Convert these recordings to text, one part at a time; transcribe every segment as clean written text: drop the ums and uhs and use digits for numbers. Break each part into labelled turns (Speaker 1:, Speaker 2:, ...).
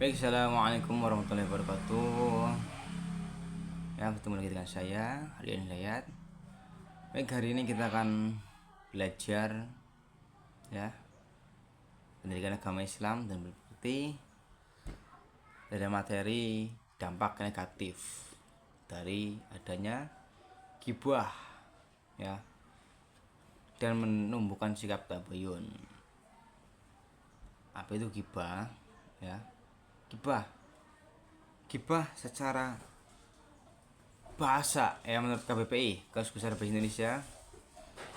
Speaker 1: Baik, assalamualaikum warahmatullahi wabarakatuh. Ya, bertemu lagi dengan saya Ardian Hidayat. Baik, hari ini kita akan belajar ya pendidikan agama Islam dan berbukti dari materi dampak negatif dari adanya ghibah ya dan menumbuhkan sikap tabayun. Apa itu ghibah? Ya, ghibah secara bahasa menurut KBPI, Kamus Besar Bahasa Indonesia,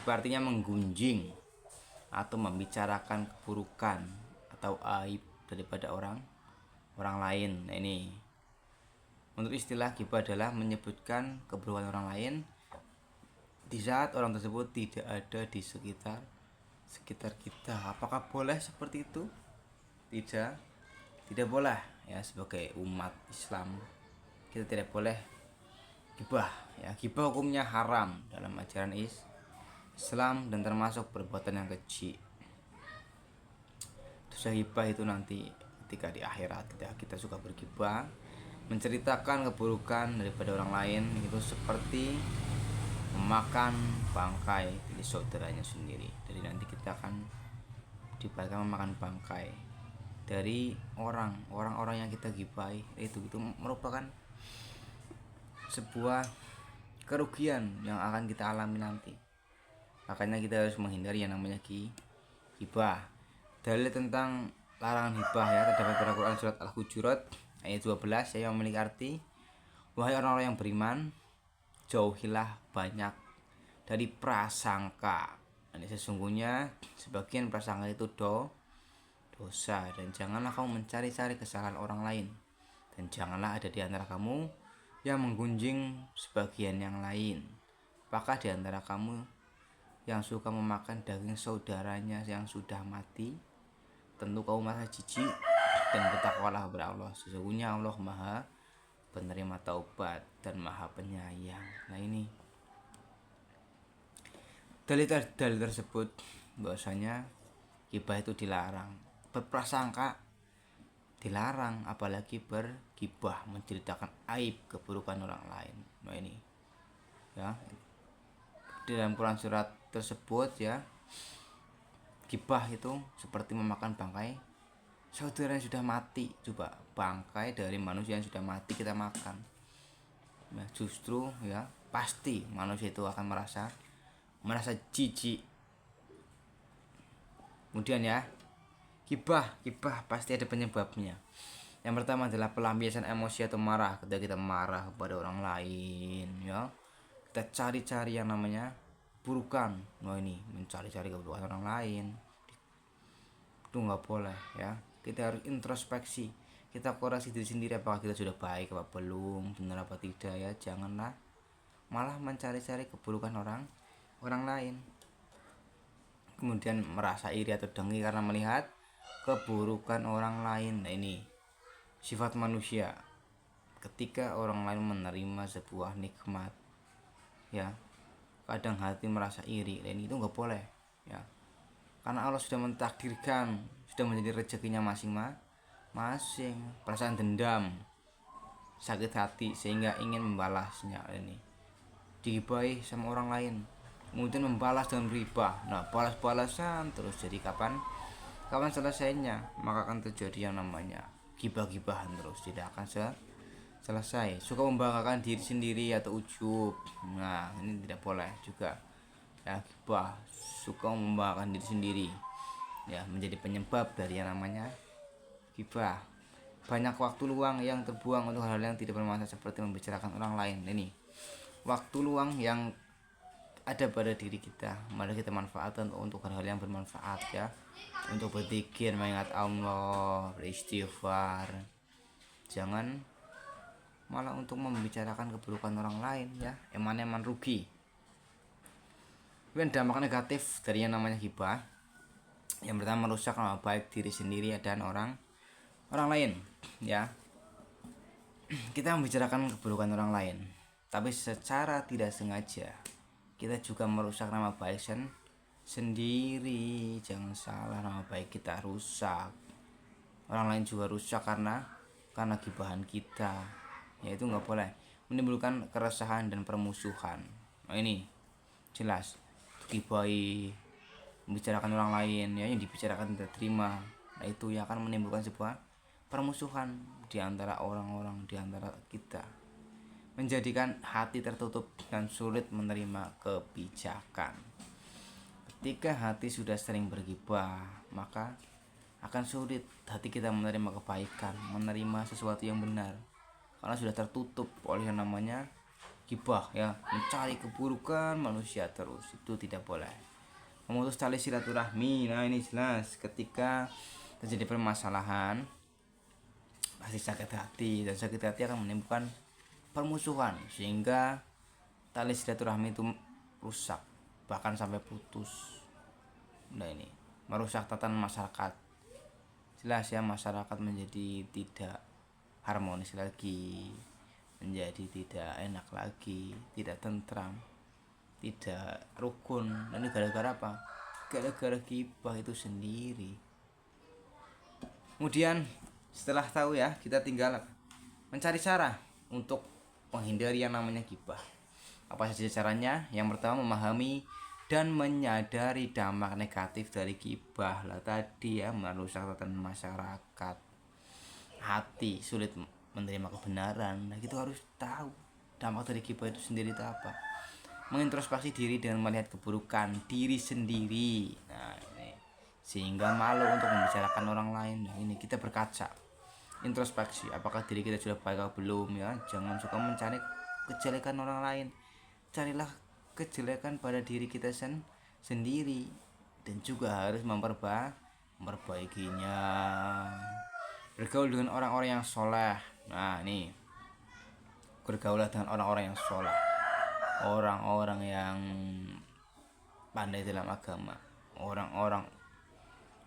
Speaker 1: artinya menggunjing atau membicarakan keburukan atau aib daripada orang lain. Nah, ini menurut istilah ghibah adalah menyebutkan keburukan orang lain di saat orang tersebut tidak ada di sekitar kita. Apakah boleh seperti itu? Tidak boleh ya. Sebagai umat Islam kita tidak boleh ghibah ya. Ghibah hukumnya haram dalam ajaran Islam dan termasuk perbuatan yang keji. Dosa ghibah itu nanti ketika di akhirat kita suka berghibah, menceritakan keburukan daripada orang lain, itu seperti memakan bangkai dari saudaranya sendiri. Jadi nanti kita akan dibayar memakan bangkai dari orang-orang yang kita gibai. Itu merupakan sebuah kerugian yang akan kita alami nanti. Makanya kita harus menghindari yang namanya ghibah. Dalil tentang larangan ghibah ya terdapat pada Quran surat Al-Hujurat ayat 12 yang memiliki arti, wahai orang-orang yang beriman, jauhilah banyak dari prasangka. Ini sesungguhnya sebagian prasangka itu dosa, dan janganlah kamu mencari-cari kesalahan orang lain, dan janganlah ada di antara kamu yang menggunjing sebagian yang lain. Apakah di antara kamu yang suka memakan daging saudaranya yang sudah mati? Tentu kamu merasa jijik, dan bertakwalah kepada Allah. Sesungguhnya Allah Maha penerima taubat dan Maha penyayang. Nah, ini dalil tersebut bahwasanya ghibah itu dilarang. Berprasangka dilarang, apalagi berghibah, menceritakan aib keburukan orang lain. Nah, ini ya di dalam Quran surat tersebut ya, ghibah itu seperti memakan bangkai saudara yang sudah mati. Coba, bangkai dari manusia yang sudah mati kita makan. Nah, justru ya pasti manusia itu akan merasa jijik. Kemudian ya, ghibah pasti ada penyebabnya. Yang pertama adalah pelampiasan emosi atau marah. Ketika kita marah kepada orang lain ya, kita cari-cari yang namanya burukan. Nah, ini mencari-cari keburukan orang lain itu nggak boleh ya. Kita harus introspeksi, kita koreksi diri sendiri, apakah kita sudah baik apa belum, benar apa tidak ya. Janganlah malah mencari-cari keburukan orang lain, kemudian merasa iri atau dengki karena melihat keburukan orang lain. Nah, ini sifat manusia. Ketika orang lain menerima sebuah nikmat ya, kadang hati merasa iri, dan itu nggak boleh ya, karena Allah sudah mentakdirkan, sudah menjadi rezekinya masing-masing. Perasaan dendam, sakit hati sehingga ingin membalasnya, ini digibahi sama orang lain, kemudian membalas dengan riba. Nah, balas-balasan terus. Jadi kapan selesainya? Maka akan terjadi yang namanya gibah-gibahan terus, tidak akan selesai. Suka membanggakan diri sendiri atau ujub. Nah, ini tidak boleh juga ya. Gibah, suka membanggakan diri sendiri ya, menjadi penyebab dari yang namanya gibah. Banyak waktu luang yang terbuang untuk hal-hal yang tidak bermanfaat seperti membicarakan orang lain. Ini waktu luang yang ada pada diri kita, mari kita manfaatkan untuk hal-hal yang bermanfaat ya, untuk berzikir, mengingat Allah, beristighfar. Jangan malah untuk membicarakan keburukan orang lain ya, eman rugi. Kemudian dampak negatif dari yang namanya ghibah, yang pertama merusak nama baik diri sendiri dan orang lain ya. Kita membicarakan keburukan orang lain, tapi secara tidak sengaja kita juga merusak nama baik sendiri. Jangan salah, nama baik kita rusak, orang lain juga rusak karena karena gibahan kita, yaitu nggak boleh menimbulkan keresahan dan permusuhan. Nah ini jelas gibai, membicarakan orang lain ya, yang dibicarakan tidak terima, nah itu yang akan menimbulkan sebuah permusuhan di antara orang-orang, di antara kita, menjadikan hati tertutup dan sulit menerima kebijakan. Ketika hati sudah sering bergibah, maka akan sulit hati kita menerima kebaikan, menerima sesuatu yang benar, karena sudah tertutup oleh yang namanya gibah ya, mencari keburukan manusia terus. Itu tidak boleh. Memutus tali silaturahmi, nah ini jelas ketika terjadi permasalahan pasti sakit hati, dan sakit hati akan menimbulkan permusuhan sehingga tali silaturahmi itu rusak, bahkan sampai putus. Nah ini merusak tatanan masyarakat. Jelas ya, masyarakat menjadi tidak harmonis lagi, menjadi tidak enak lagi, tidak tentram, tidak rukun. Dan ini gara-gara apa? Gara-gara gibah itu sendiri. Kemudian setelah tahu ya, kita tinggal mencari cara untuk menghindari yang namanya gibah. Apa saja caranya? Yang pertama, memahami dan menyadari dampak negatif dari gibah lah tadi ya, merusak tatanan masyarakat, hati sulit menerima kebenaran. Nah kita harus tahu dampak dari gibah itu sendiri itu apa. Mengintrospeksi diri dengan melihat keburukan diri sendiri, nah ini sehingga malu untuk membicarakan orang lain. Nah ini kita berkaca, introspeksi, apakah diri kita sudah baik atau belum ya. Jangan suka mencari kejelekan orang lain, carilah kejelekan pada diri kita sendiri, dan juga harus memperbaikinya. Bergaul dengan orang-orang yang soleh. Nah ini bergaulah dengan orang-orang yang soleh, orang-orang yang pandai dalam agama, orang-orang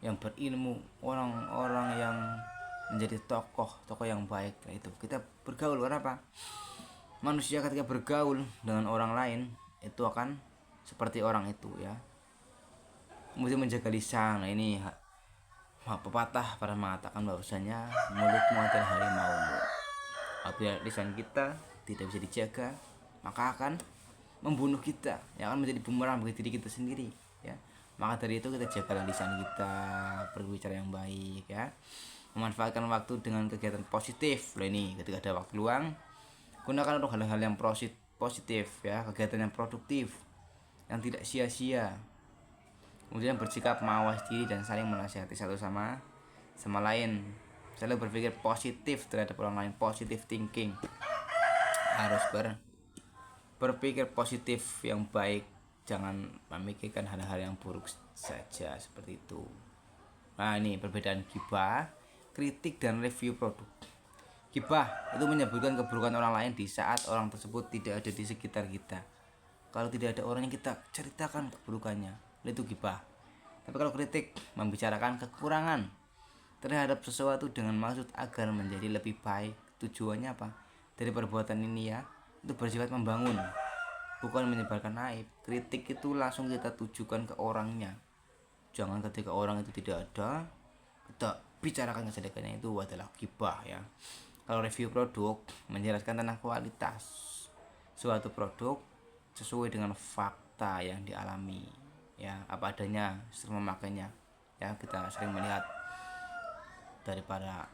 Speaker 1: yang berilmu, orang-orang yang menjadi tokoh yang baik. Nah itu kita bergaul. Kenapa? Manusia ketika bergaul dengan orang lain itu akan seperti orang itu ya. Kemudian menjaga lisan. Nah ini pepatah pada mengatakan bahwasanya mulutmu adalah harimaumu. Apabila lisan kita tidak bisa dijaga, maka akan membunuh kita, yang akan menjadi bumerang bagi diri kita sendiri ya. Maka dari itu kita jagalah lisan kita, berbicara yang baik ya. Memanfaatkan waktu dengan kegiatan positif. Loh ini ketika ada waktu luang, gunakan untuk hal-hal yang positif ya, kegiatan yang produktif, yang tidak sia-sia. Kemudian bersikap mawas diri dan saling menasihati satu sama lain. Selalu berpikir positif terhadap orang lain, positive thinking. Harus berpikir positif yang baik, jangan memikirkan hal-hal yang buruk saja seperti itu. Nah ini perbedaan gibah, kritik dan review produk. Gibah itu menyebutkan keburukan orang lain di saat orang tersebut tidak ada di sekitar kita. Kalau tidak ada orang yang kita ceritakan keburukannya, itu gibah. Tapi kalau kritik, membicarakan kekurangan terhadap sesuatu dengan maksud agar menjadi lebih baik. Tujuannya apa? Dari perbuatan ini ya, itu bersifat membangun, bukan menyebarkan aib. Kritik itu langsung kita tujukan ke orangnya. Jangan ketika orang itu tidak ada, kita bicarakan kejelekannya, itu adalah gibah ya. Kalau review produk, menjelaskan tentang kualitas suatu produk sesuai dengan fakta yang dialami ya, apa adanya, sering memakainya ya. Kita sering melihat dari para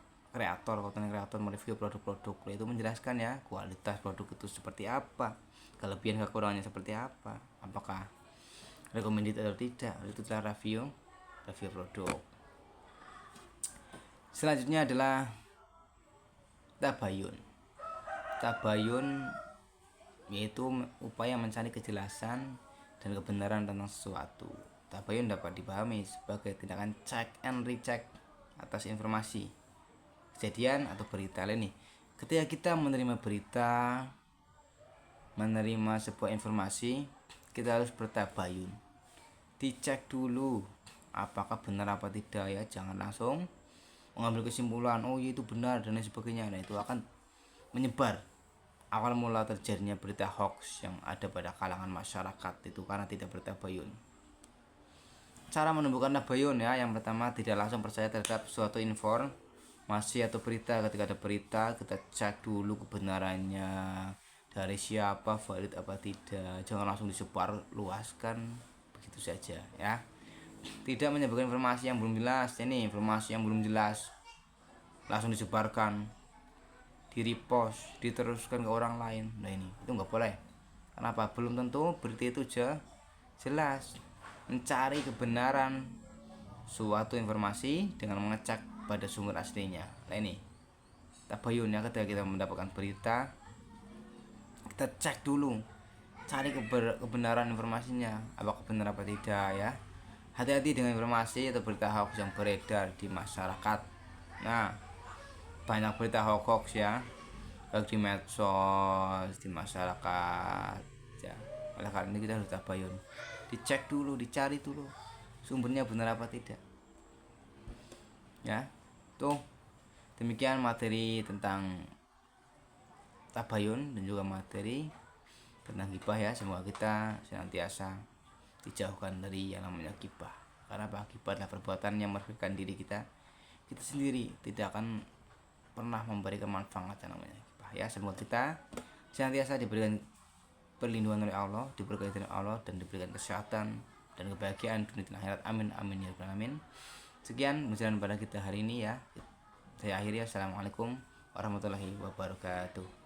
Speaker 1: konten kreator mereview produk-produk, itu menjelaskan ya kualitas produk itu seperti apa, kelebihan kekurangannya seperti apa, apakah recommended atau tidak. Itu cara review produk. Selanjutnya adalah tabayun. Tabayun yaitu upaya mencari kejelasan dan kebenaran tentang sesuatu. Tabayun dapat dipahami sebagai tindakan check and recheck atas informasi, kejadian atau berita lain nih. Ketika kita menerima berita, menerima sebuah informasi, kita harus bertabayun, dicek dulu apakah benar apa tidak ya. Jangan langsung mengambil kesimpulan, oh itu benar dan lain sebagainya. Nah itu akan menyebar. Awal mula terjadinya berita hoax yang ada pada kalangan masyarakat itu karena tidak bertabayun. Cara menumbuhkan tabayun ya, yang pertama tidak langsung percaya terhadap suatu informasi atau berita. Ketika ada berita, kita cek dulu kebenarannya, dari siapa, valid apa tidak. Jangan langsung disebar luaskan begitu saja ya. Tidak menyebarkan informasi yang belum jelas. Ini informasi yang belum jelas langsung disebarkan, di repost, diteruskan ke orang lain. Nah ini itu nggak boleh. Kenapa? Belum tentu berita itu jelas. Mencari kebenaran suatu informasi dengan mengecek pada sumber aslinya. Nah ini tabayun ya, ketika kita mendapatkan berita, kita cek dulu, cari kebenaran informasinya, apakah benar apa tidak ya. Hati-hati dengan informasi atau berita hoax yang beredar di masyarakat. Nah, banyak berita hoax ya, baik di medsos, di masyarakat ya. Oleh karena ini kita harus tabayun, dicek dulu, dicari dulu sumbernya benar apa tidak ya. Tuh, demikian materi tentang tabayun dan juga materi tentang gibah ya. Semoga kita senantiasa dijauhkan dari yang namanya gibah, karena gibah adalah perbuatan yang merugikan diri kita sendiri, tidak akan pernah memberikan manfaat yang namanya gibah ya. Semoga kita senantiasa diberikan perlindungan oleh Allah, diberikan oleh Allah, dan diberikan kesehatan dan kebahagiaan dunia dan akhirat. Amin amin ya rabbal alamin. Sekian pembicaraan pada kita hari ini ya. Saya akhiri. Assalamualaikum warahmatullahi wabarakatuh.